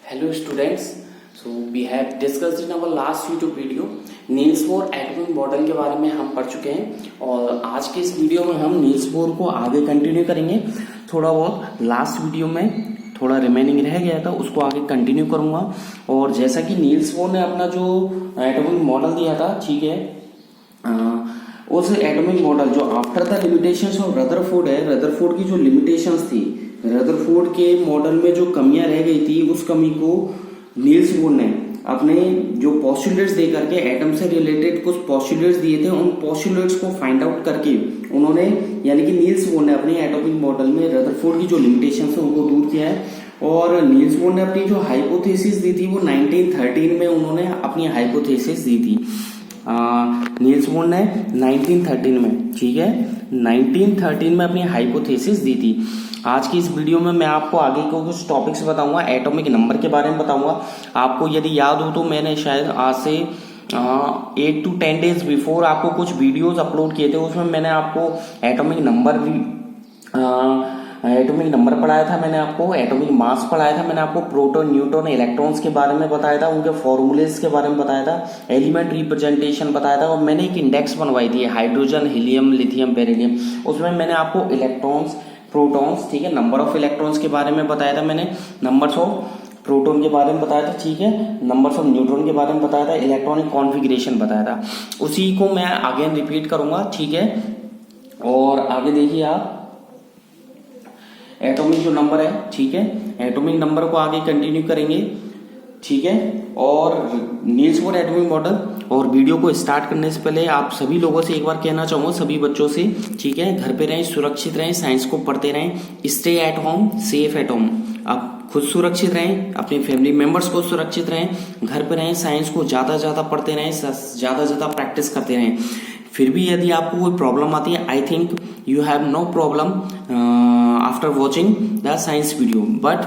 Hello students, so we have discussed in our last YouTube video Niels Bohr atomic model के बारे में हम पढ़ चुके हैं और आज के इस वीडियो में हम नील्स बोर को आगे कंटिन्यू करेंगे। थोड़ा बहुत लास्ट वीडियो में थोड़ा रिमेनिंग रह गया था, उसको आगे कंटिन्यू करूंगा। और जैसा कि नील्स बोर ने अपना जो एटॉमिक मॉडल दिया था, ठीक है, उस एटॉमिक मॉडल जो after the limitations of Rutherford है, रदरफोर्ड की जो लिमिटेशंस थी, रदरफोर्ड के मॉडल में जो कमियां रह गई थी, उस कमी को नील्स बोर ने अपने जो पोस्टुलेट्स दे करके एटम से रिलेटेड कुछ पोस्टुलेट्स दिए थे, उन पोस्टुलेट्स को फाइंड आउट करके उन्होंने, यानी कि नील्स बोर ने अपने एटॉमिक मॉडल में रदरफोर्ड की जो लिमिटेशंस है उनको दूर किया है। और नील्स बोर ने अपनी जो हाइपोथेसिस दी थी वो 1913 में उन्होंने अपनी हाइपोथेसिस दी थी। नील्स बोर ने 1913 में, ठीक है, 1913 में अपनी हाइपोथेसिस दी थी। आज की इस वीडियो में मैं आपको आगे को कुछ टॉपिक्स बताऊंगा, एटॉमिक नंबर के बारे में बताऊंगा। आपको यदि याद हो तो मैंने शायद आज से 8 to 10 डेज बिफोर आपको कुछ वीडियोस अपलोड किए थे, उसमें मैंने आपको एटॉमिक नंबर पढ़ाया था, मैंने आपको एटॉमिक मास पढ़ाया था, मैंने आपको प्रोटॉन, न्यूट्रॉन, इलेक्ट्रॉन्स के बारे में बताया था, उनके फॉर्मूलेस के बारे में बताया था, एलिमेंट रिप्रेजेंटेशन बताया था, और मैंने एक इंडेक्स बनवाई थी हाइड्रोजन, हीलियम, लिथियम, बेरिलियम। उसमें मैंने आपको इलेक्ट्रॉन्स, प्रोटॉन्स, ठीक है, नंबर ऑफ इलेक्ट्रॉन्स के बारे में बताया था, मैंने नंबर्स ऑफ प्रोटॉन के बारे में बताया था, ठीक है, नंबर्स ऑफ न्यूट्रॉन के बारे में बताया था, इलेक्ट्रॉनिक कॉन्फ़िगरेशन बताया था। उसी को मैं अगेन रिपीट करूंगा, ठीक है। और आगे देखिए आप एटॉमिक जो नंबर है, ठीक है, एटॉमिक नंबर को आगे कंटिन्यू करेंगे, ठीक है। और नील्स बोर एटॉमिक मॉडल, और वीडियो को स्टार्ट करने से पहले आप सभी लोगों से एक बार कहना चाहूंगा, सभी बच्चों से, ठीक है, घर पे रहें, सुरक्षित रहें, साइंस को पढ़ते रहें, stay at home, safe at home. आप खुद सुरक्षित रहें, अपने फैमिली मेंबर्स को सुरक्षित रहें, घर पे रहें, साइंस को ज्यादा ज्यादा पढ़ते रहें, ज्यादा ज्यादा प्रैक्टिस करते रहें। फिर भी यदि आपको कोई प्रॉब्लम आती है, I think you have no problem after watching the science video, but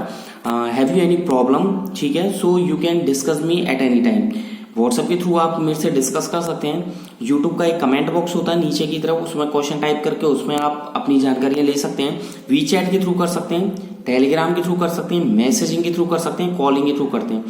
have you any problem, ठीक है, so you can discuss me at any time. WhatsApp के थ्रू आप मेरे से डिस्कस कर सकते हैं। यूट्यूब का एक कमेंट बॉक्स होता है नीचे की तरफ, उसमें क्वेश्चन टाइप करके उसमें आप अपनी जानकारियां ले सकते हैं। वीचैट के थ्रू कर सकते हैं, टेलीग्राम के थ्रू कर सकते हैं, मैसेजिंग के थ्रू कर सकते हैं, कॉलिंग के थ्रू करते हैं,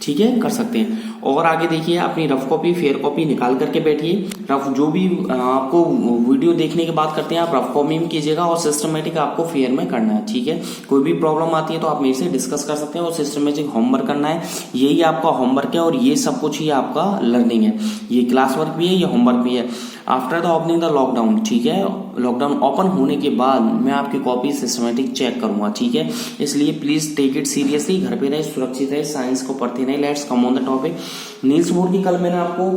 ठीक है, कर सकते हैं। और आगे देखिए, अपनी रफ कॉपी, फेयर कॉपी निकाल करके बैठिए। रफ जो भी आपको वीडियो देखने के बाद करते हैं, आप रफ कॉपी में कीजिएगा और सिस्टमेटिक आपको फेयर में करना है, ठीक है। कोई भी प्रॉब्लम आती है तो आप मेरे से डिस्कस कर सकते हैं, और सिस्टमेटिक होमवर्क करना है, यही आपका होमवर्क है, और ये सब कुछ ही आपका लर्निंग है। ये क्लास वर्क भी है, ये होमवर्क भी है। After the opening the lockdown, ठीक है, लॉकडाउन ओपन होने के बाद मैं आपकी कॉपी सिस्टमेटिक चेक करूंगा, ठीक है। इसलिए प्लीज टेक इट सीरियसली, घर पे रहे, सुरक्षित रहे, साइंस को पढ़ते रहे। Let's come on the topic. Niels Bohr की कल मैंने आपको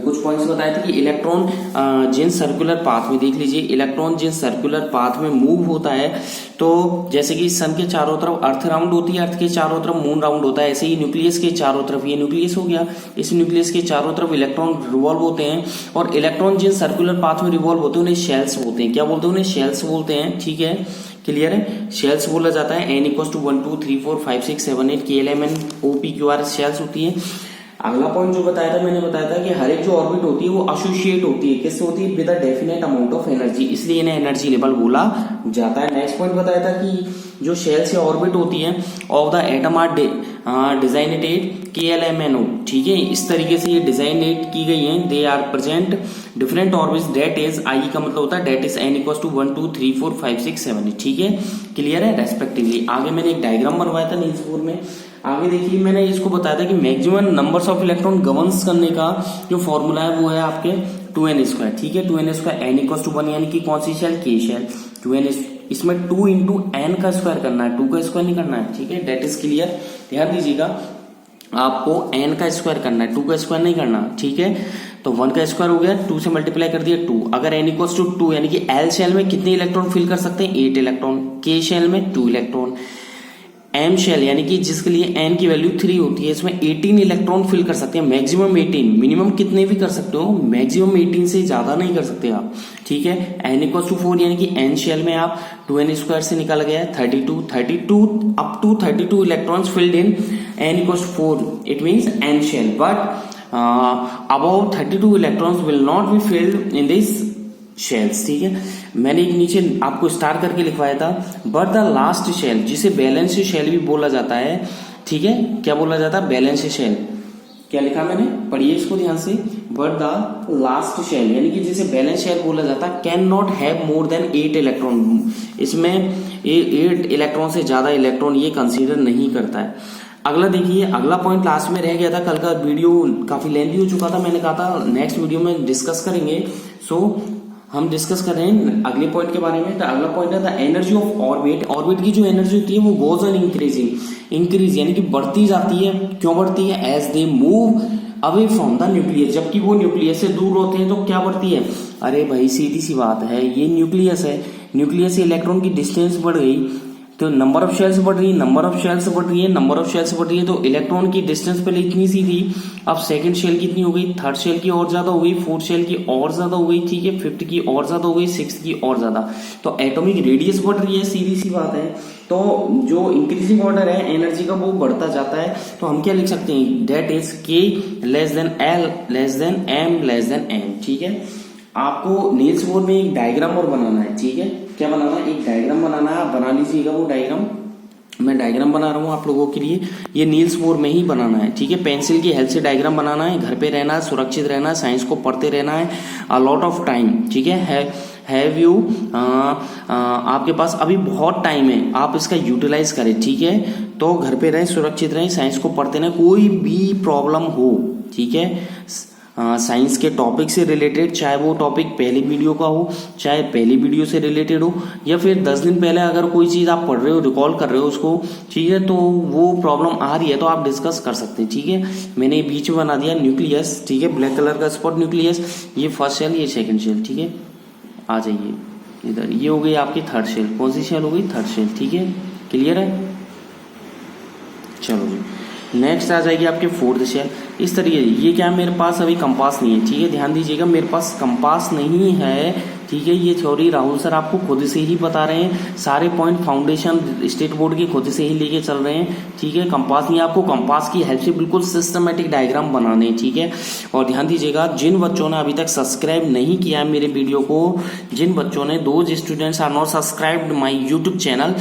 कुछ पॉइंट्स बताए थे कि इलेक्ट्रॉन जिन सर्कुलर पाथ में, देख लीजिए, इलेक्ट्रॉन जिन सर्कुलर पाथ में मूव होता है, तो जैसे कि सन के चारों तरफ अर्थ राउंड होती है, अर्थ के चारों तरफ मून राउंड होता है, ऐसे ही न्यूक्लियस के चारों तरफ, ये न्यूक्लियस हो गया, इस न्यूक्लियस के चारों तरफ इलेक्ट्रॉन रिवॉल्व होते हैं। और इलेक्ट्रॉन जिन सर्कुलर पाथ में रिवॉल्व होते हैं उन्हें शेल्स बोलते हैं। क्या बोलते हैं? उन्हें शेल्स बोलते हैं, ठीक है, क्लियर है। शेल्स बोला जाता है। n = 1 2 3 4 5 6 7 8 KLMNOPQR शेल्स होती है। अगला पॉइंट जो बताया था, मैंने बताया था कि हर एक जो ऑर्बिट होती है वो एसोसिएट होती है, किससे होती है? With a definite amount of energy, इसलिए इन्हें एनर्जी लेवल बोला जाता है। नेक्स्ट पॉइंट बताया था कि जो शेल्स या ऑर्बिट होती है of the atom are designated KLMNO, ठीक है, इस तरीके से ये डिजाइनेट की गई हैं। They are present different orbits, that is I का मतलब होता है दैट इज n = 1 2 3 4 5 6 7 8, ठीक है, क्लियर है, रेस्पेक्टिवली। आगे मैंने एक डायग्राम बनवाया था नील्स बोर में। आगे देखिए, मैंने इसको बताया था कि maximum numbers of electron governs करने का जो फॉर्मूला है वो है आपके 2n², ठीक है, 2n², n = 1, यानी कि कौन सी शेल? K shell. 2n, इसमें 2 × n का स्क्वायर करना है, 2 का स्क्वायर नहीं करना है, ठीक है, दैट इज क्लियर। ध्यान दीजिएगा, आपको n का स्क्वायर करना है, 2 का स्क्वायर नहीं करना, ठीक है। तो 1 का स्क्वायर हो गया, 2 से मल्टीप्लाई कर दिया 2। अगर n = 2, यानी कि L शेल में कितने इलेक्ट्रॉन फिल कर सकते हैं? 8 इलेक्ट्रॉन। K शेल में 2 इलेक्ट्रॉन। M शेल, यानी कि जिसके लिए n की वैल्यू 3 होती है, इसमें 18 इलेक्ट्रॉन फिल कर सकते हैं, मैक्सिमम 18, मिनिमम कितने भी कर सकते हो, मैक्सिमम 18 से ज्यादा नहीं कर सकते आप, ठीक है। n = 4, यानी कि n शेल में आप 2n² से निकल गया 32 up to 32 electrons filled in n = 4, it means n shell, but above 32 electrons will not be filled in this shells, ठीक है। मैंने नीचे आपको स्टार करके लिखवाया था, बट द लास्ट शेल, जिसे बैलेंस शेल भी बोला जाता है, ठीक है, क्या बोला जाता है, बैलेंस शेल। क्या लिखा मैंने, पढ़िए इसको ध्यान से, बट द लास्ट शेल, यानी कि जिसे बैलेंस शेल बोला जाता है, can not have more than 8 electron, इसमें 8 इलेक्ट्रॉन से ज्यादा इलेक्ट्रॉन ये कंसीडर नहीं करता है। अगला देखिए, अगला पॉइंट लास्ट में रह गया था, कल का वीडियो काफी लेंथी हो चुका था, मैंने कहा था नेक्स्ट वीडियो में डिस्कस करेंगे। सो हम डिस्कस कर रहे हैं अगले पॉइंट के बारे में। तो अगला पॉइंट है the energy of orbit. Orbit की जो एनर्जी होती है वो गोज ऑन इंक्रीज यानी कि बढ़ती जाती है। क्यों बढ़ती है, as they move away from the nucleus, जबकि वो न्यूक्लियस से दूर होते हैं तो क्या बढ़ती है, अरे भाई सीधी सी बात है, ये न्यूक्लियस है, न्यूक्लियस से इलेक्ट्रॉन की डिस्टेंस बढ़ गई तो नंबर ऑफ शेल्स बढ़ रही है, नंबर ऑफ शेल्स बढ़ रही है, नंबर ऑफ शेल्स बढ़ रही है, तो इलेक्ट्रॉन की डिस्टेंस पहले इतनी सी थी, अब सेकंड शेल की इतनी हो गई, थर्ड शेल की और ज्यादा हो गई, फोर्थ शेल की और ज्यादा हो गई, ठीक है, फिफ्थ की और ज्यादा हो गई, सिक्स्थ की और ज्यादा, तो एटॉमिक रेडियस बढ़ रही है, सीधी सी बात है। तो जो इंक्रीजिंग ऑर्डर है एनर्जी का वो बढ़ता जाता है। तो हम क्या लिख सकते हैं, that is K less than L less than M less than N, ठीक है। आपको नील्स बोर में एक डायग्राम और बनाना है, ठीक है, क्या बनाना है, एक डायग्राम बनाना है, आप बना लीजिएगा वो डायग्राम, मैं डायग्राम बना रहा हूँ आप लोगों के लिए, ये नील्स बोर में ही बनाना है, ठीक है, पेंसिल की हेल्प से डायग्राम बनाना है, घर पे रहना है, सुरक्षित रहना है, साइंस को पढ़ते रहना है, अ लॉट ऑफ टाइम, ठीक है, हैव यू आपके पास अभी बहुत टाइम है, आप इसका यूटिलाइज करें, ठीक है, तो घर पे रहें, सुरक्षित रहें, साइंस को पढ़ते रहें, कोई भी प्रॉब्लम हो, ठीक है, साइंस के टॉपिक से रिलेटेड, चाहे वो टॉपिक पहले वीडियो का हो, चाहे पहली वीडियो से रिलेटेड हो, या फिर 10 दिन पहले अगर कोई चीज आप पढ़ रहे हो, रिकॉल कर रहे हो उसको, ठीक है, तो वो प्रॉब्लम आ रही है तो आप डिस्कस कर सकते हैं, ठीक है। मैंने ये बीच में बना दिया न्यूक्लियस, ठीक है, ब्लैक कलर का स्पॉट न्यूक्लियस, ये फर्स्ट शेल, ये सेकंड शेल, ठीक है, आ जाइए इधर, ये हो गई आपकी थर्ड शेल, कौन सी शेल हो गई, थर्ड शेल, ठीक है, क्लियर है। चलो जी, नेक्स्ट आ जाएगी आपके फोर्थ शेल। इस तरीके, ये क्या है, मेरे पास अभी कंपास नहीं है, ठीक है, ध्यान दीजिएगा, मेरे पास कंपास नहीं है, ठीक है, ये थ्योरी राहुल सर आपको खुद से ही बता रहे हैं, सारे पॉइंट फाउंडेशन स्टेट बोर्ड के खुद से ही लेके चल रहे हैं, ठीक है, कंपास नहीं, आपको कंपास की हेल्प से बिल्कुल सिस्टमेटिक डायग्राम बनाने हैं, ठीक है। और ध्यान दीजिएगा, जिन बच्चों ने अभी तक सब्सक्राइब नहीं किया है मेरे वीडियो को, जिन बच्चों ने, those students are not subscribed my YouTube channel,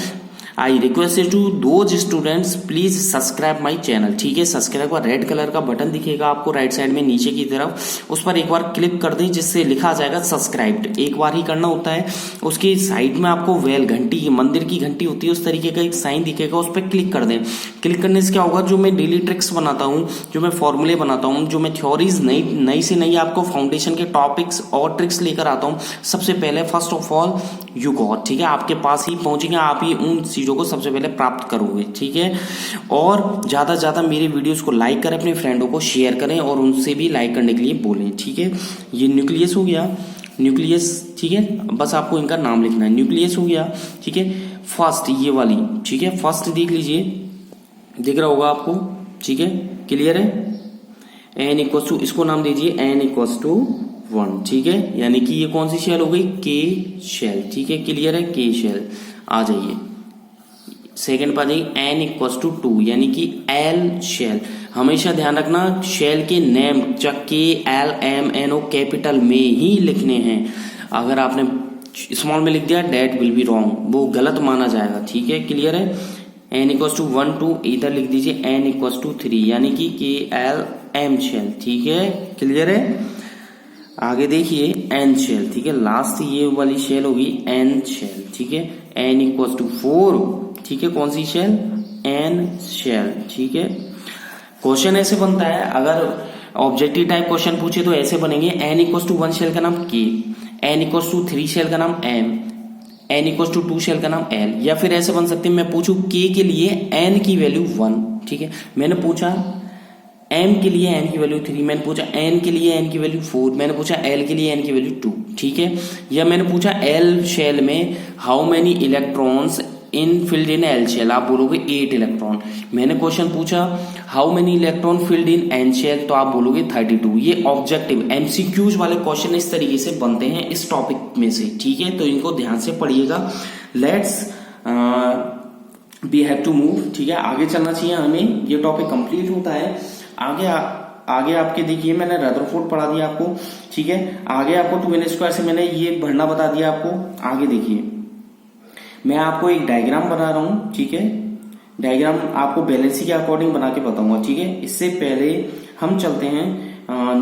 I request to those students please subscribe my channel, ठीक है, सब्सक्राइब का रेड कलर का बटन दिखेगा आपको राइट साइड में नीचे की तरफ, उस पर एक बार क्लिक कर दें, जिससे लिखा आ जाएगा सब्सक्राइब्ड, एक बार ही करना होता है। उसकी साइड में आपको वेल घंटी, मंदिर की घंटी होती है, उस तरीके का एक साइन दिखेगा, उस पर क्लिक कर दें। क्लिक करने से क्या होगा, जो मैं डेली ट्रिक्स बनाता हूँ, जो मैं फॉर्मूले बनाता हूँ, जो मैं थ्योरीज नई से नई आपको फाउंडेशन के टॉपिक्स और ट्रिक्स लेकर आता हूँ, सबसे पहले first of all you got, ठीक है, आपके पास ही पहुंचेंगे, आप ही उन चीजों को सबसे पहले प्राप्त करोगे, ठीक है। और ज्यादा से ज्यादा मेरे वीडियोस को लाइक करें, अपने फ्रेंडों को शेयर करें और उनसे भी लाइक करने के लिए बोलें, ठीक है। ये न्यूक्लियस हो गया, न्यूक्लियस, ठीक है, बस आपको इनका नाम लिखना है, न्यूक्लियस हो गया, ठीक है। फर्स्ट ये वाली, ठीक है, फर्स्ट देख लीजिए, दिख रहा होगा आपको, ठीक है, क्लियर है, एन इक्वल टू, इसको नाम दीजिए एन इक्वल टू 1, ठीक है, यानी कि ये कौन सी शेल हो गई, के शेल, ठीक है, क्लियर है, के शेल। आ जाइए सेकेंड पर जाइए, एन इक्वल टू 2, यानी कि एल शेल। हमेशा ध्यान रखना, शेल के name K L M N O capital में ही लिखने हैं, अगर आपने स्मॉल में लिख दिया डेट विल बी रॉन्ग, वो गलत माना जाएगा, ठीक है, क्लियर है। एन इक्वल टू 1 2, इधर लिख दीजिए एन इक्वल टू 3, यानी कि के एल एम शेल, ठीक है, क्लियर है। आगे देखिए एन शेल, ठीक है, लास्ट ये वाली शेल होगी एन शेल, ठीक है, एन इक्वल टू 4, ठीक है, कौन सी शेल, एन शेल, ठीक है। क्वेश्चन ऐसे बनता है, अगर ऑब्जेक्टिव टाइप क्वेश्चन पूछे तो ऐसे बनेंगे, एन इक्वल टू 1 शेल का नाम के, एन इक्वल टू 3 शेल का नाम M, N equal to 2 shell का नाम एल, या फिर ऐसे बन सकते हैं, मैं पूछूं के लिए एन की वैल्यू 1, ठीक है, मैंने पूछा एम के लिए एन की वैल्यू 3, मैंने पूछा एन के लिए एन की वैल्यू 4, मैंने पूछा एल के लिए एन की वैल्यू 2, ठीक है। या मैंने पूछा एल शेल में how many electrons in filled in L shell, आप बोलोगे 8 इलेक्ट्रॉन। मैंने क्वेश्चन पूछा how many electron filled in N shell, तो आप बोलोगे 32। ये ऑब्जेक्टिव एमसीक्यूज वाले क्वेश्चन इस तरीके से बनते हैं इस टॉपिक में से, ठीक है, तो इनको ध्यान से पढ़िएगा। Let's we have to move, ठीक है, आगे चलना चाहिए हमें, ये टॉपिक कंप्लीट होता है। आगे आपके देखिए, मैंने रदरफोर्ड पढ़ा दिया आपको, ठीक है, आगे आपको 2n स्क्वायर से मैंने ये भरना बता दिया आपको। आगे देखिए, मैं आपको एक डायग्राम बना रहा हूं, ठीक है, डायग्राम आपको वैलेंसी के अकॉर्डिंग बना के बताऊंगा, ठीक है। इससे पहले हम चलते हैं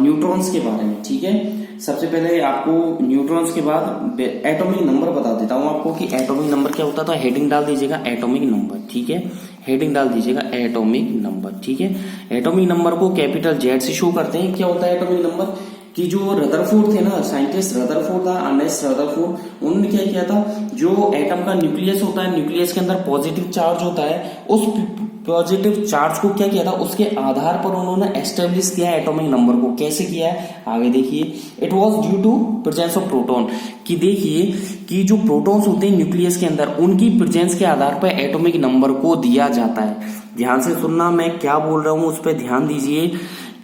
न्यूट्रॉन्स के बारे में, ठीक है। सबसे पहले आपको न्यूट्रॉन्स के बाद एटॉमिक नंबर बता देता हूं आपको कि एटॉमिक नंबर क्या होता था। हेडिंग डाल दीजिएगा एटॉमिक नंबर, ठीक है। हेडिंग डाल दीजिएगा एटॉमिक नंबर, ठीक है। एटॉमिक नंबर को कैपिटल जेड से शो करते हैं। क्या होता है एटॉमिक नंबर कि जो रदरफोर्ड थे ना, साइंटिस्ट रदरफोर्ड था, अर्नेस्ट रदरफोर्ड, उन्होंने क्या किया था, जो एटम का न्यूक्लियस होता है, न्यूक्लियस के अंदर पॉजिटिव चार्ज होता है, उस पॉजिटिव चार्ज को क्या किया था, उसके आधार पर उन्होंने एस्टेब्लिश किया एटॉमिक नंबर को। कैसे किया है आगे देखिए। It was due to presence of proton, कि देखिए कि जो प्रोटॉन्स होते हैं न्यूक्लियस के अंदर, उनकी प्रेजेंस के आधार पर एटॉमिक नंबर को दिया जाता है। ध्यान से सुनना, मैं क्या बोल रहा हूं उस पर ध्यान दीजिए।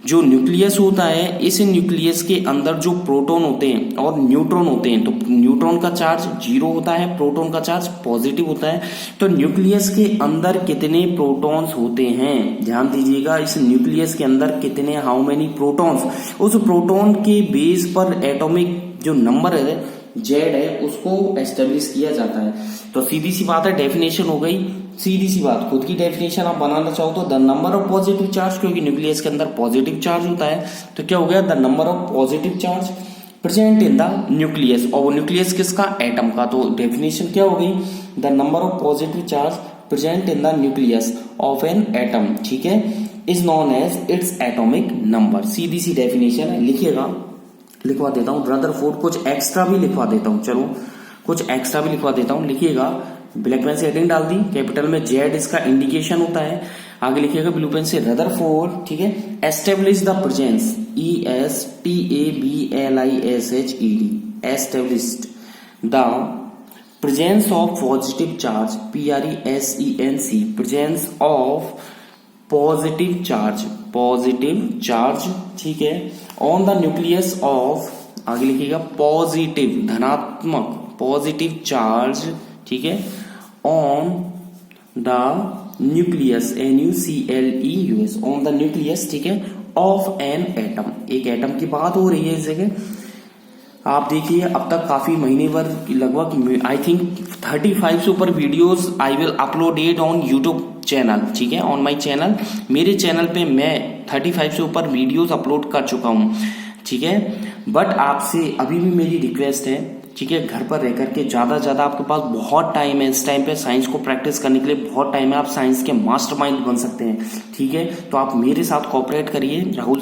जो न्यूक्लियस होता है, इस न्यूक्लियस के अंदर जो प्रोटॉन होते हैं और न्यूट्रॉन होते हैं, तो न्यूट्रॉन का चार्ज 0 होता है, प्रोटॉन का चार्ज पॉजिटिव होता है। तो न्यूक्लियस के अंदर कितने प्रोटॉन्स होते हैं, ध्यान दीजिएगा, इस न्यूक्लियस के अंदर कितने, हाउ मेनी प्रोटॉन्स, उस प्रोटॉन के बेस पर एटॉमिक जो नंबर है जेड है उसको एस्टेब्लिश किया जाता है। तो सीधी सी बात है, डेफिनेशन हो गई, सीधी सी बात, खुद की डेफिनेशन आप बनाना चाहो तो the number of positive charge, क्योंकि न्यूक्लियस के अंदर पॉजिटिव चार्ज होता है, तो क्या हो गया, the number of positive charge present in the nucleus. और वो न्यूक्लियस किसका, एटम का। तो डेफिनेशन क्या हो गई, the number of positive charge present in the nucleus of an atom, ठीक है, is known as its atomic number. सीधी सी डेफिनेशन है, लिखिएगा, लिखवा देता हूं रदरफोर्ड, कुछ एक्स्ट्रा भी लिखवा देता हूं, चलो कुछ एक्स्ट्रा भी लिखवा देता हूं। लिखिएगा, ब्लैक पेन से हेडिंग डाल दी, कैपिटल में जेड इसका इंडिकेशन होता है। आगे लिखिएगा ब्लू पेन से रदरफोर्ड, ठीक है, establish the presence, ESTABLISHED, established the presence of positive charge, PRESENC, presence of positive charge, ठीक है, ऑन द न्यूक्लियस ऑफ, आगे लिखिएगा पॉजिटिव, धनात्मक पॉजिटिव चार्ज, ठीक है, on the nucleus, NUCLEUS, on the nucleus, ठीक है, ऑफ एन एटम, एक एटम की बात हो रही है इस जगह। आप देखिए अब तक काफी महीने भर लगभग आई थिंक 35 से ऊपर videos I will uploaded on YouTube channel, ठीक है, ऑन माय चैनल। मेरे चैनल पे मैं 35 से ऊपर वीडियोस अपलोड कर चुका हूं, ठीक है। बट आपसे अभी भी मेरी रिक्वेस्ट है, ठीक है, घर पर रह करके ज्यादा ज्यादा आपके पास बहुत टाइम है, इस टाइम पे साइंस को प्रैक्टिस करने के लिए बहुत टाइम है, आप साइंस के मास्टरमाइंड बन सकते हैं, ठीक है। तो आप मेरे साथ कोऑपरेट करिए, राहुल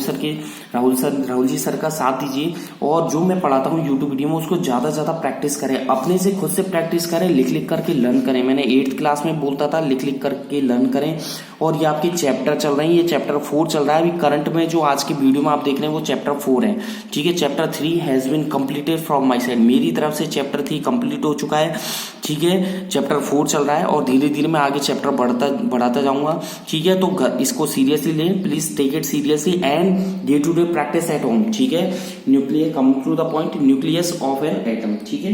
जी सर का साथ दीजिए, और जो मैं पढ़ाता हूँ यूट्यूब वीडियो में उसको ज्यादा ज्यादा प्रैक्टिस करें, अपने से खुद से प्रैक्टिस करें, लिख लिख करके लर्न करें। मैंने 8th क्लास में बोलता था लिख लिख करके लर्न करें। और ये आपके चैप्टर चल रहे हैं, ये चैप्टर 4 चल रहा है अभी करंट में, जो आज की वीडियो में आप देख रहे हैं वो चैप्टर 4 है, ठीक है। Chapter 3 has been completed from my side, मेरी तरफ से चैप्टर 3 कंप्लीट हो चुका है, ठीक है। चैप्टर 4 चल रहा है और धीरे धीरे मैं आगे चैप्टर बढ़ाता जाऊंगा, ठीक है। तो इसको सीरियसली लें, please take it seriously and day to day practice at home, ठीक है। Nucleus, come to the point, nucleus of an atom, ठीक है।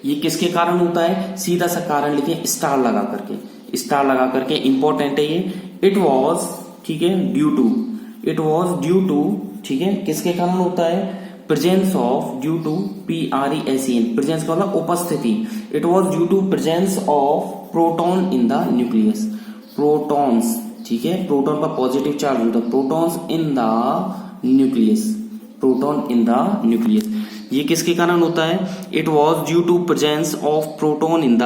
ये किसके कारण होता है, सीधा सा कारण लिखें, स्टार लगा करके, इंपॉर्टेंट है ये। इट वॉज, ठीक है, ड्यू टू, ठीक है, किसके कारण होता है, presence of, due to, PRESEN, presence का मतलब उपस्थिति। It was due to presence of proton in the nucleus, protons, ठीक है, प्रोटॉन पर पॉजिटिव चार्ज होता है, protons in the nucleus, proton in the nucleus, ये किसके कारण होता है, it was due to presence of proton in the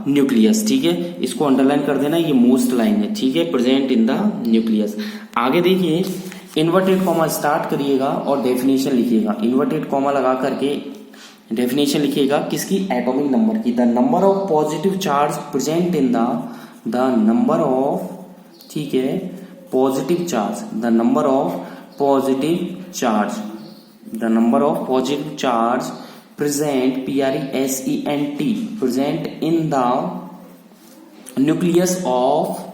nucleus, ठीक है। इसको अंडरलाइन कर देना, ये मोस्ट लाइन है, ठीक है, प्रेजेंट इन द न्यूक्लियस। आगे देखिए, इन्वर्टेड कॉमा स्टार्ट करिएगा और डेफिनेशन लिखिएगा, इन्वर्टेड कॉमा लगा करके डेफिनेशन लिखिएगा किसकी, एटॉमिक नंबर की। The number of positive charge present in the number of, ठीक है, positive charge, the number of positive charge, the number of positive charge present, PRESENT, present in the nucleus of,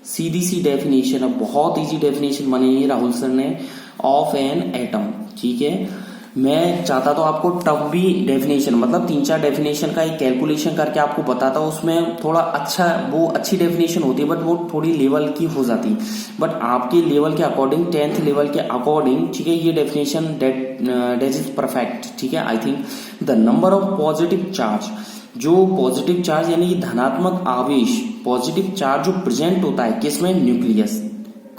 सीधी सी definition है, बहुत easy definition बनाई है Rahul sir ने, of an atom, ठीक है। मैं चाहता तो आपको टफ भी डेफिनेशन, मतलब 3-4 डेफिनेशन का एक कैलकुलेशन करके आपको बताता हूं, उसमें थोड़ा अच्छा, वो अच्छी डेफिनेशन होती है बट वो थोड़ी लेवल की हो जाती है, बट आपके लेवल के अकॉर्डिंग, 10th लेवल के अकॉर्डिंग, ठीक है, ये डेफिनेशन डेट इज परफेक्ट, ठीक है। I think the number of positive charge जो पॉजिटिव चार्ज यानी कि धनात्मक आवेश, पॉजिटिव चार्ज जो प्रेजेंट होता है किसमें, न्यूक्लियस,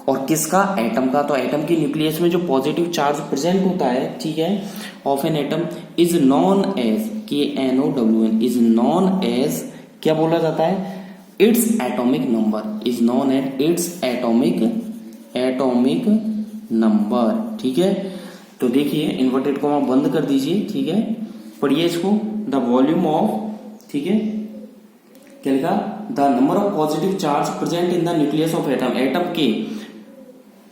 और किसका, एटम का। तो एटम के न्यूक्लियस में जो पॉजिटिव चार्ज प्रेजेंट होता है, ठीक है, of an atom is known as, KNOWN is known as, क्या बोला जाता है, its atomic number, is known as its atomic number, ठीक है। तो देखिए इन्वर्टेड कॉमा बंद कर दीजिए, ठीक है, पढ़िए इसको, द वॉल्यूम ऑफ, ठीक है, क्या लिखा, the number of positive charge present in the nucleus of atom, atom के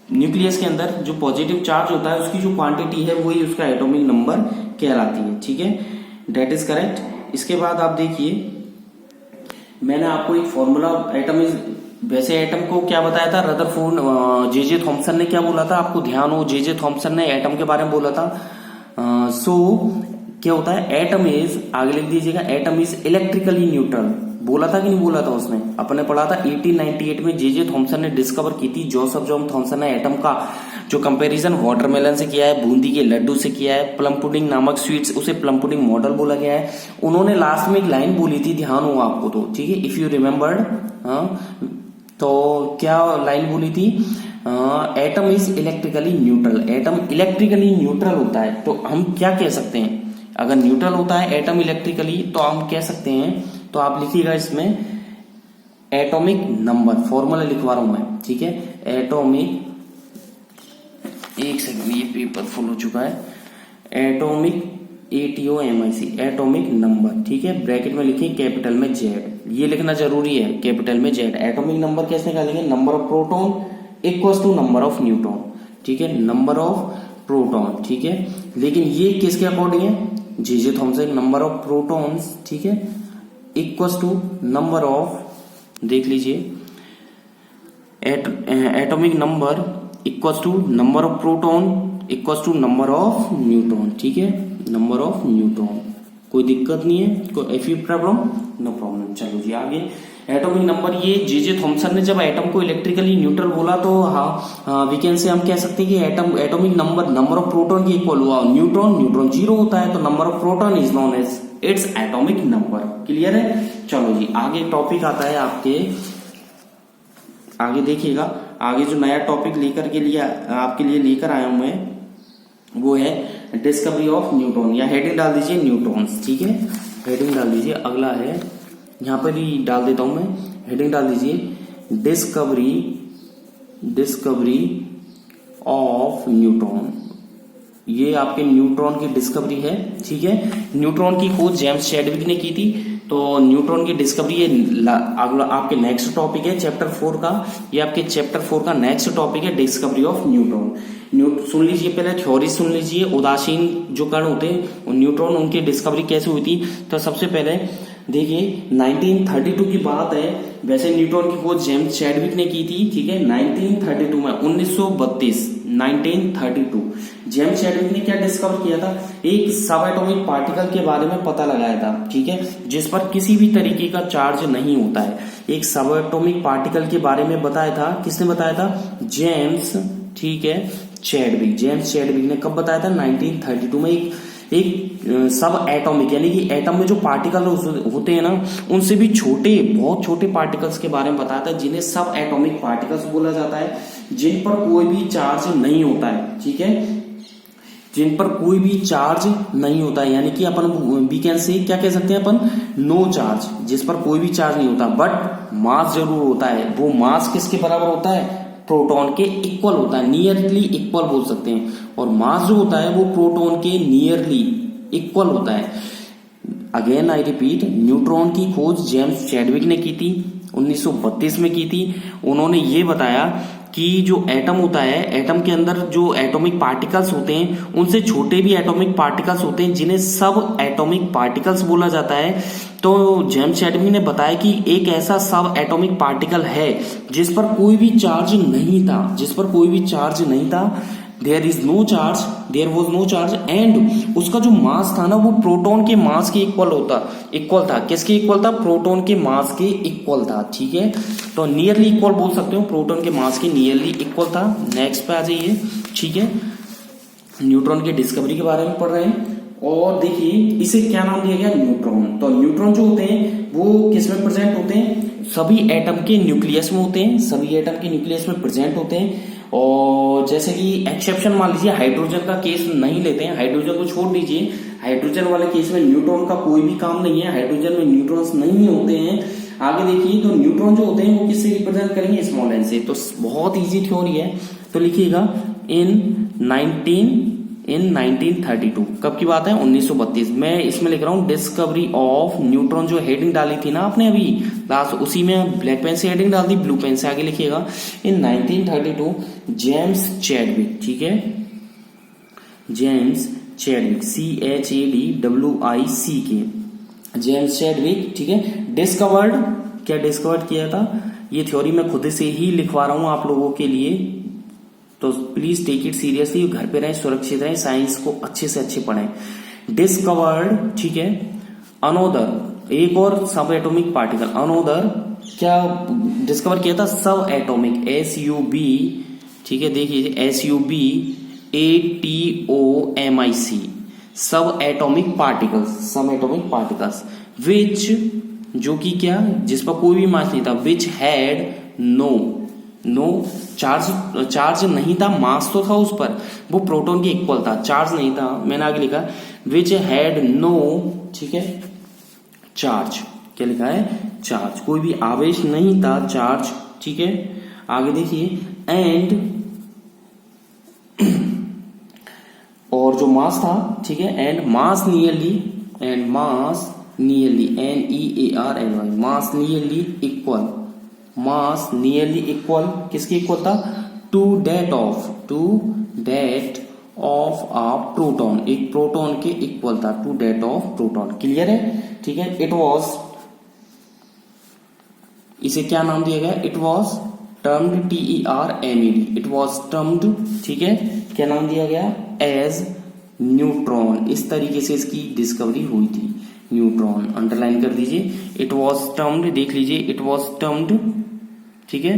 न्यूक्लियस के अंदर जो पॉजिटिव चार्ज होता है उसकी जो क्वांटिटी है वही उसका एटॉमिक नंबर कहलाती है, ठीक है, डेट इज करेक्ट। इसके बाद आप देखिए मैंने आपको एक फॉर्मूला, एटम इज, वैसे एटम को क्या बताया था, रदरफोर्ड जे थॉमसन ने क्या बोला था, आपको ध्यान हो, जे थॉमसन ने एटम के बारे में बोला था। क्या होता है, एटम इज, आगे लिख दीजिएगा, एटम इज इलेक्ट्रिकली न्यूट्रल, बोला था कि नहीं बोला था उसने, अपने पढ़ा था 1898 में जे थॉमसन ने डिस्कवर की थी। जोसेफ जॉन थॉमसन ने एटम का जो कंपैरिजन वाटरमेलन से किया है, बूंदी के लड्डू से किया है, प्लम पुडिंग नामक स्वीट्स, उसे प्लम पुडिंग मॉडल बोला गया है। उन्होंने लास्ट में एक लाइन बोली थी, ध्यान हो आपको तो, ठीक है, इफ यू रिमेम्बर्ड, तो क्या लाइन बोली थी, atom is electrically neutral, atom electrically neutral होता है। तो हम क्या कह सकते हैं, अगर न्यूट्रल होता है एटम इलेक्ट्रिकली तो हम कह सकते हैं, तो आप लिखिएगा इसमें एटॉमिक नंबर, फॉर्मूला लिखवा रहा हूं मैं, ठीक है, एटॉमिक, एक सेकंड, ये पेपर फुल हो चुका है, एटॉमिक ATOMIC, एटॉमिक नंबर, ठीक है, ब्रैकेट में लिखिए कैपिटल में जेड, ये लिखना जरूरी है, कैपिटल में जेड। एटॉमिक नंबर कैसे निकालेंगे, number of proton equals to number of neutron, ठीक है, नंबर ऑफ प्रोटॉन, ठीक है, लेकिन ये किसके अकॉर्डिंग है, J Thomson, number of protons, ठीक है, इक्वल्स टू नंबर ऑफ, देख लीजिए, atomic number equals to number of proton equals to number of neutron, ठीक है, नंबर ऑफ न्यूट्रॉन, कोई दिक्कत नहीं है, कोई if you problem, no problem. चलो जी आगे, एटॉमिक नंबर, ये जे थॉमसन ने जब एटम को इलेक्ट्रिकली न्यूट्रल बोला तो हाँ वीकेंड से हम कह सकते हैं कि atomic number number of proton के इक्वल हुआ, न्यूट्रॉन 0 होता है, तो number of proton is known as its atomic number, clear है। चलो जी आगे टॉपिक आता है आपके, आगे देखिएगा, आगे जो नया टॉपिक लेकर के लिए आपके लिए लेकर आया हूं मैं, वो है डिस्कवरी ऑफ न्यूट्रॉन, या हेडिंग डाल दीजिए न्यूट्रॉन्स, ठीक है, हेडिंग डाल दीजिए। अगला है, यहां पर ही डाल देता हूं मैं, हेडिंग डाल दीजिए डिस्कवरी ऑफ न्यूट्रॉन, ये आपके न्यूट्रॉन की डिस्कवरी है, ठीक है। न्यूट्रॉन की खोज जेम्स चैडविक ने की थी, तो न्यूट्रॉन की डिस्कवरी ये अगला आपके नेक्स्ट टॉपिक है चैप्टर 4 का, ये आपके चैप्टर 4 का नेक्स्ट टॉपिक है, डिस्कवरी ऑफ न्यूट्रॉन। सुन लीजिए, पहले थ्योरी सुन लीजिए, उदासीन जो कण होते हैं न्यूट्रॉन, उनकी डिस्कवरी कैसे हुई थी। तो सबसे पहले देखिए 1932 की बात है, वैसे न्यूट्रॉन की खोज जेम्स चैडविक ने की थी, ठीक है, 1932 में, 1932 जेम्स चैडविक ने क्या डिस्कवर किया था, एक सब एटॉमिक पार्टिकल के बारे में पता लगाया था, ठीक है, जिस पर किसी भी तरीके का चार्ज नहीं होता है। एक सब एटॉमिक पार्टिकल के बारे में बताया था, किसने बताया था, जेम्स, ठीक है, चैडविक। जेम्स चैडविक ने कब बताया था, 1932 में। एक सब एटॉमिक यानी कि एटम में जो पार्टिकल होते हैं ना, उनसे भी छोटे, बहुत छोटे पार्टिकल्स के बारे में बताया था, जिन्हें सब एटॉमिक पार्टिकल्स बोला जाता है, जिन पर कोई भी चार्ज नहीं होता है, ठीक है, जिन पर कोई भी चार्ज नहीं होता है, यानी कि अपन वी कैन से क्या कह सकते हैं अपन, नो चार्ज, जिस पर कोई भी चार्ज नहीं होता, बट मास जरूर होता है। वो मास किसके बराबर होता है, प्रोटॉन के इक्वल होता है, नियरली इक्वल बोल सकते हैं, और मास जो होता है वो प्रोटॉन के नियरली इक्वल होता है। अगेन आई रिपीट, न्यूट्रॉन की खोज जेम्स चैडविक ने की थी, 1932 में की थी। उन्होंने ये बताया कि जो एटम होता है, एटम के अंदर जो एटॉमिक पार्टिकल्स होते हैं, उनसे छोटे भी एटॉमिक पार्टिकल्स होते हैं, जिन्हें सब एटॉमिक पार्टिकल्स बोला जाता है। तो जेम्स चैडविक ने बताया कि एक ऐसा सब एटॉमिक पार्टिकल है जिस पर कोई भी चार्ज नहीं था, जिस पर कोई भी चार्ज नहीं था, there was no charge, and उसका जो मास था ना, वो प्रोटॉन के मास के इक्वल था। किसके इक्वल था, प्रोटॉन के मास के इक्वल था, ठीक है, तो नियरली इक्वल बोल सकते हो, प्रोटॉन के मास के नियरली इक्वल था। नेक्स्ट पे आ जाइए, ठीक है, न्यूट्रॉन की डिस्कवरी के बारे में पढ़ रहे हैं, और देखिए इसे क्या नाम दिया गया, न्यूट्रॉन। तो न्यूट्रॉन जो होते हैं वो किस में प्रेजेंट होते हैं, सभी एटम के न्यूक्लियस में होते हैं, सभी एटम के न्यूक्लियस में प्रेजेंट होते हैं। और जैसे कि एक्सेप्शन मान लीजिए हाइड्रोजन का केस नहीं लेते हैं, हाइड्रोजन को छोड़ दीजिए, हाइड्रोजन वाले केस में न्यूट्रॉन का कोई भी काम नहीं है, हाइड्रोजन में न्यूट्रॉन्स नहीं होते हैं। आगे देखिए तो न्यूट्रॉन जो होते हैं वो किससे रिप्रेजेंट करेंगे, स्मॉल एन से। तो बहुत इजी थ्योरी है, तो लिखिएगा इन 1932। कब की बात है, 1932। मैं इसमें लिख रहा हूं डिस्कवरी ऑफ न्यूट्रॉन, जो हेडिंग डाली थी ना आपने अभी लास्ट, उसी में ब्लैक पेन से हेडिंग डाल दी, ब्लू पेन से आगे लिखिएगा इन 1932 जेम्स चैडविक, ठीक है, James Chadwick, CHADWICK, James Chadwick, ठीक है, डिस्कवर्ड, क्या डिस्कवर्ड किया था, ये थ्योरी मैं खुद से ही लिखवा रहा हूं आप लोगों के लिए, तो प्लीज टेक इट सीरियसली, घर पे रहें, सुरक्षित रहें, साइंस को अच्छे से अच्छे पढ़ें। डिस्कवर्ड, ठीक है, अनोदर, एक और सब एटॉमिक पार्टिकल, अनोदर क्या डिस्कवर किया था, सब एटॉमिक, SUB, ठीक है, देखिए SUBATOMIC, सब एटॉमिक पार्टिकल्स, सब एटॉमिक पार्टिकल्स, विच, जो कि क्या, जिस पर कोई भी मास नहीं था, विच हैड नो चार्ज नहीं था, मास तो था उस पर, वो प्रोटॉन के इक्वल था, चार्ज नहीं था। मैंने आगे लिखा विच हैड नो, ठीक है, चार्ज, क्या लिखा है, चार्ज, कोई भी आवेश नहीं था, चार्ज, ठीक है। आगे देखिए एंड, और जो मास था, ठीक है, and mass nearly NEARLY, mass nearly equal, किसके इक्वल था, to that of a proton, एक प्रोटॉन के इक्वल था, to that of proton, clear है, ठीक है। इट वॉज, इसे क्या नाम दिया गया, it was termed, TERMED, it was termed, ठीक है, क्या नाम दिया गया, एज न्यूट्रॉन। इस तरीके से इसकी डिस्कवरी हुई थी, न्यूट्रॉन, अंडरलाइन कर दीजिए, इट वॉज टर्म्ड, देख लीजिए, इट वॉज टर्म्ड, ठीक है,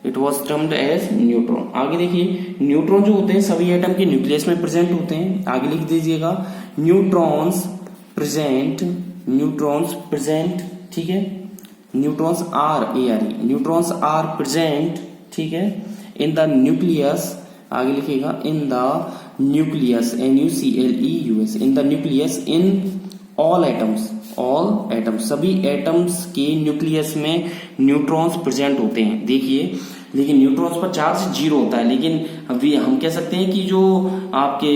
it was termed as neutron. आगे देखिए न्यूट्रॉन जो होते हैं सभी एटम के न्यूक्लियस में प्रेजेंट होते हैं, आगे लिख दीजिएगा न्यूट्रॉन्स प्रेजेंट, ठीक है, न्यूट्रॉन्स आर प्रेजेंट, ठीक है, इन द न्यूक्लियस, आगे लिखिएगा इन the nucleus, NUCLEUS, in the nucleus, in all atoms, सभी एटम्स के न्यूक्लियस में न्यूट्रॉन्स प्रेजेंट होते हैं। देखिए लेकिन न्यूट्रॉन्स पर चार्ज 0 होता है, लेकिन अभी हम कह सकते हैं कि जो आपके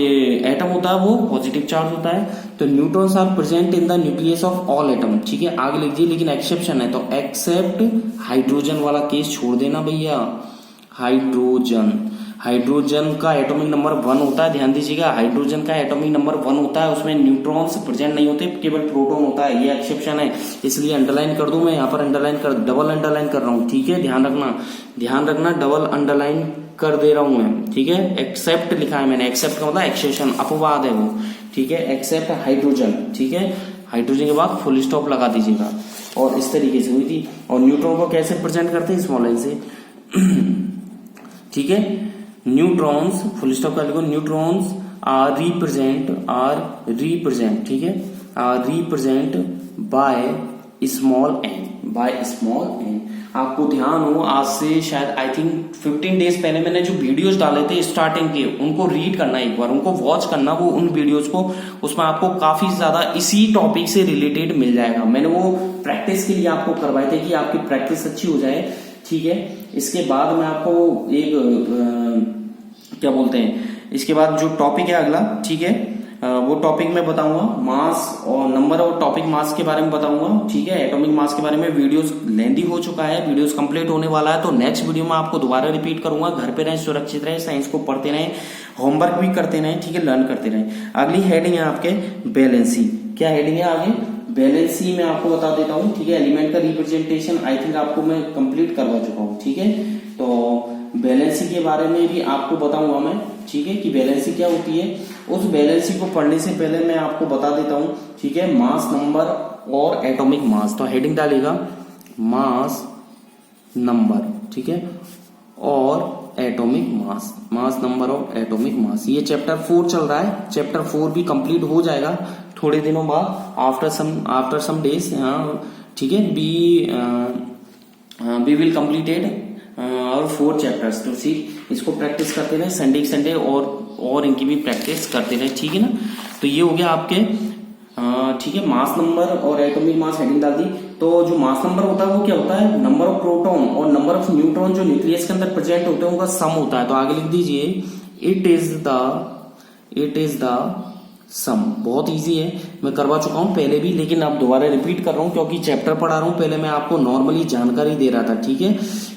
एटम होता है वो पॉजिटिव चार्ज होता है। तो neutrons are present in the nucleus of all atom, ठीक है। आगे लिख दीजिए, लेकिन एक्सेप्शन है, तो एक्सेप्ट हाइड्रोजन वाला केस छोड़ देना भैया, हाइड्रोजन का एटॉमिक नंबर 1 होता है, ध्यान दीजिएगा, हाइड्रोजन का एटॉमिक नंबर 1 होता है, उसमें न्यूट्रॉन्स प्रेजेंट नहीं होते, केवल प्रोटॉन होता है, ये एक्सेप्शन है, इसलिए अंडरलाइन कर दूं मैं यहाँ पर, डबल अंडरलाइन कर रहा हूँ, ठीक है, ध्यान रखना, डबल अंडरलाइन कर दे रहा हूं मैं, ठीक है। एक्सेप्ट लिखा है मैंने, एक्सेप्ट का मतलब एक्सेप्शन, अपवाद है वो, ठीक है, एक्सेप्ट हाइड्रोजन, ठीक है, हाइड्रोजन के बाद फुल स्टॉप लगा दीजिएगा। और इस तरीके से हुई थी। और न्यूट्रॉन को कैसे प्रेजेंट करते हैं, स्मॉल एन से, ठीक है। न्यूट्रॉन्स फुल स्टॉप कर लिखो, न्यूट्रॉन्स आर रिप्रेजेंट, ठीक है, are represent by small N. आपको ध्यान हो, आज से शायद आई थिंक 15 डेज पहले मैंने जो वीडियोस डाले थे स्टार्टिंग के, उनको रीड करना, एक बार उनको वॉच करना, वो उन वीडियोस को, उसमें आपको काफी ज्यादा इसी टॉपिक से रिलेटेड मिल जाएगा। मैंने वो प्रैक्टिस के लिए आपको करवाए थे कि आपकी प्रैक्टिस अच्छी हो जाए, ठीक है। इसके बाद मैं आपको एक क्या बोलते हैं, इसके बाद जो टॉपिक है अगला, ठीक है, वो टॉपिक मैं बताऊंगा, मास और नंबर और टॉपिक मास के बारे में बताऊंगा, ठीक है। एटॉमिक मास के बारे में वीडियोस लेंदी हो चुका है, वीडियोस कंप्लीट होने वाला है, तो नेक्स्ट वीडियो में आपको दोबारा रिपीट करूंगा। घर पे रहें, सुरक्षित रहें, साइंस को पढ़ते रहें, होमवर्क भी करते रहें, ठीक है, लर्न करते रहें। अगली हेडिंग है आपके बैलेंसी, क्या हेडिंग है आगे, बैलेंसी में आपको बता देता हूँ, ठीक है। एलिमेंट का रिप्रेजेंटेशन आई थिंक आपको मैं कंप्लीट करवा चुका हूँ, ठीक है। तो बैलेंसी के बारे में भी आपको बताऊंगा मैं, ठीक है, कि बैलेंसी क्या होती है। उस बैलेंसी को पढ़ने से पहले मैं आपको बता देता हूं, ठीक है, मास नंबर और एटॉमिक मास। तो हेडिंग डालेगा मास नंबर, ठीक है, और atomic mass, mass number of atomic mass. ये चैप्टर 4 चल रहा है, चैप्टर 4 भी कंप्लीट हो जाएगा थोड़े दिनों बाद, आफ्टर सम डेज। ठीक है, वी विल कंप्लीटेड और 4 चैप्टर्स। तो सी इसको प्रैक्टिस करते रहे संडे और इनकी भी प्रैक्टिस करते रहे, ठीक है ना। तो ये हो गया आपके, ठीक है, मास नंबर और एटॉमिक मास हेडिंग डाल दी। तो जो मास नंबर होता है वो क्या होता है, नंबर ऑफ प्रोटॉन और नंबर ऑफ न्यूट्रॉन जो न्यूक्लियस के अंदर प्रेजेंट होते हैं उनका सम होता है। तो आगे लिख दीजिए इट इज द सम। बहुत इजी है, मैं करवा चुका हूं पहले भी, लेकिन अब दोबारा रिपीट कर रहा हूं क्योंकि चैप्टर पढ़ा रहा हूं, पहले मैं आपको नॉर्मली जानकारी दे रहा था, ठीक है।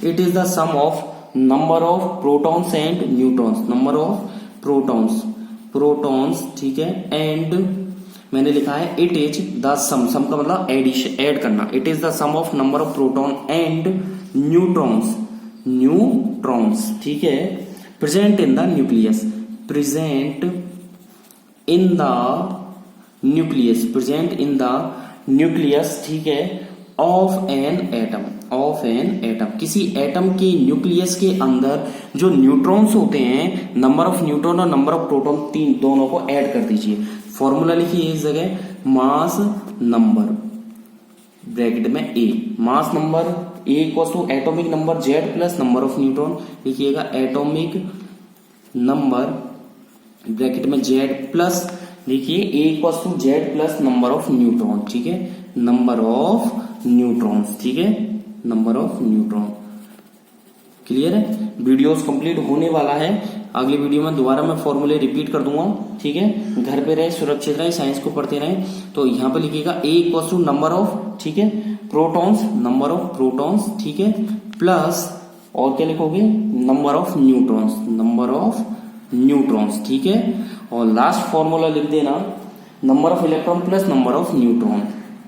It is the sum of number of protons and neutrons, number of protons, ठीक है, एंड मैंने लिखा है इट इज द सम का मतलब एडिशन, ऐड करना। It is the sum of number of proton and neutrons, ठीक है, present in the nucleus, present in the nucleus, ठीक है, ऑफ एन एटम, किसी एटम के न्यूक्लियस के अंदर जो न्यूट्रॉन्स होते हैं, नंबर ऑफ न्यूट्रॉन और नंबर ऑफ प्रोटॉन, तीन दोनों को ऐड कर दीजिए। फॉर्मूला लिखिए इस जगह, मास नंबर ब्रैकेट में A, mass number A equals to atomic number Z plus number of neutron. लिखिएगा एटॉमिक नंबर ब्रैकेट में जेड प्लस, देखिए A equals to Z plus number of neutron, ठीक है, नंबर ऑफ न्यूट्रॉन्स, ठीक है, number of neutron. Clear है, videos complete होने वाला है। अगली वीडियो में दोबारा मैं फॉर्मूले रिपीट कर दूंगा, ठीक है। घर पे रहे, सुरक्षित रहे, साइंस को पढ़ते रहे। तो यहाँ पे लिखिएगा ए इक्वल्स टू नंबर ऑफ, ठीक है, प्रोटॉन्स, नंबर ऑफ प्रोटॉन्स, ठीक है, प्लस और क्या लिखोगे, नंबर ऑफ न्यूट्रॉन्स, ठीक है। और लास्ट फॉर्मूला लिख देना, number of electron plus number of neutron,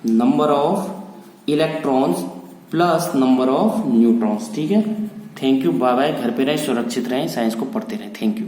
number of electrons plus number of neutrons, ठीक है। Thank you, bye bye. घर पे रहें, सुरक्षित रहें, साइंस को पढ़ते रहें। Thank you.